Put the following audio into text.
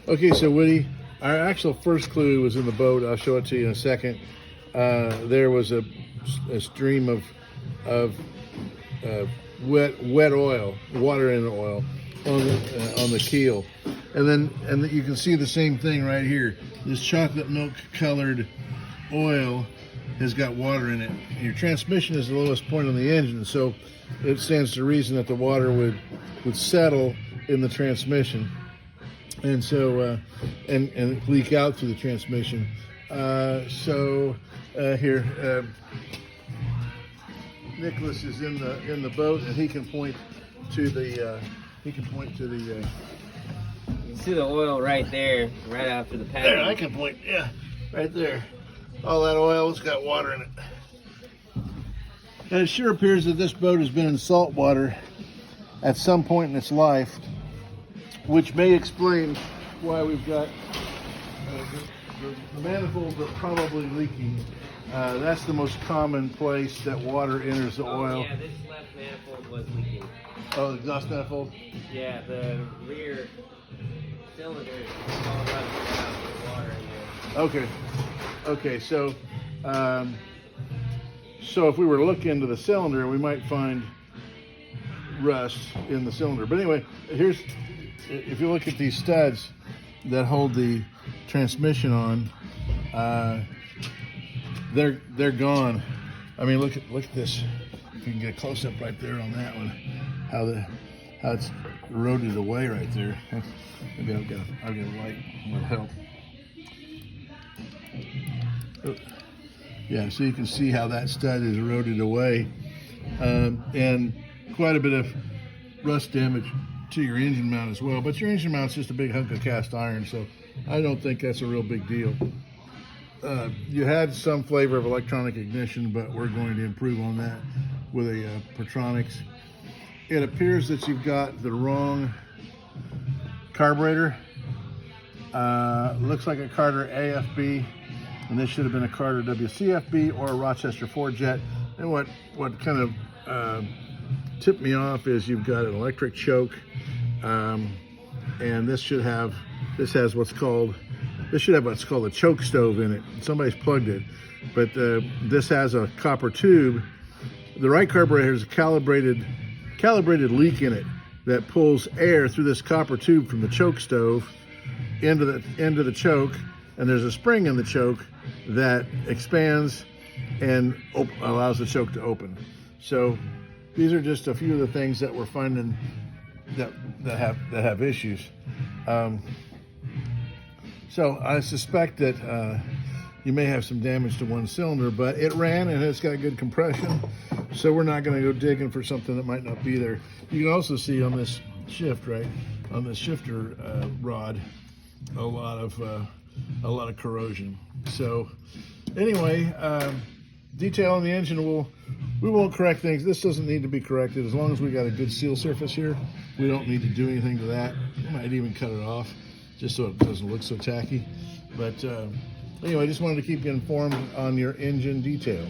Okay, so Woody, our actual first clue was in the boat. I'll show it to you in a second. There was a stream of wet oil, water in the oil on the keel, and you can see the same thing right here. This chocolate milk colored oil has got water in it. Your transmission is the lowest point on the engine, so it stands to reason that the water would settle in the transmission, and so and leak out through the transmission. Here, Nicholas is in the boat, and he can point to the You see the oil right there, right after the paddle. There, I can point, yeah, right there. All that oil's got water in it. And it sure appears that this boat has been in salt water at some point in its life, which may explain why we've got the manifolds are probably leaking. That's the most common place that water enters the oil. Yeah, this left manifold was leaking. Oh, the exhaust manifold? Yeah, the rear cylinder is all rusted out with water in there. Okay, so if we were to look into the cylinder, we might find rust in the cylinder. But anyway, if you look at these studs that hold the transmission on, they're gone. I mean, look at this. If you can get a close up right there on that one, how it's eroded away right there. Maybe I'll get a light. Will help. Yeah, so you can see how that stud is eroded away, and quite a bit of rust damage to your engine mount as well. But your engine mount's just a big hunk of cast iron, so I don't think that's a real big deal. You had some flavor of electronic ignition, but we're going to improve on that with a Pertronics. It appears that you've got the wrong carburetor. Looks like a Carter AFB, and this should have been a Carter WCFB or a Rochester 4Jet. And what kind of tipped me off is you've got an electric choke, and this should have what's called a choke stove in it. Somebody's plugged it, but this has a copper tube. The right carburetor has a calibrated leak in it that pulls air through this copper tube from the choke stove into the choke, and there's a spring in the choke that expands and allows the choke to open. So these are just a few of the things that we're finding that have issues. So I suspect that you may have some damage to one cylinder, but it ran and it's got good compression, so we're not going to go digging for something that might not be there. You can also see on this shift, right, on the shifter rod, a lot of corrosion. So anyway, detail on the engine, we won't correct things. This doesn't need to be corrected. As long as we got a good seal surface here, we don't need to do anything to that. We might even cut it off just so it doesn't look so tacky. But anyway, I just wanted to keep you informed on your engine detail.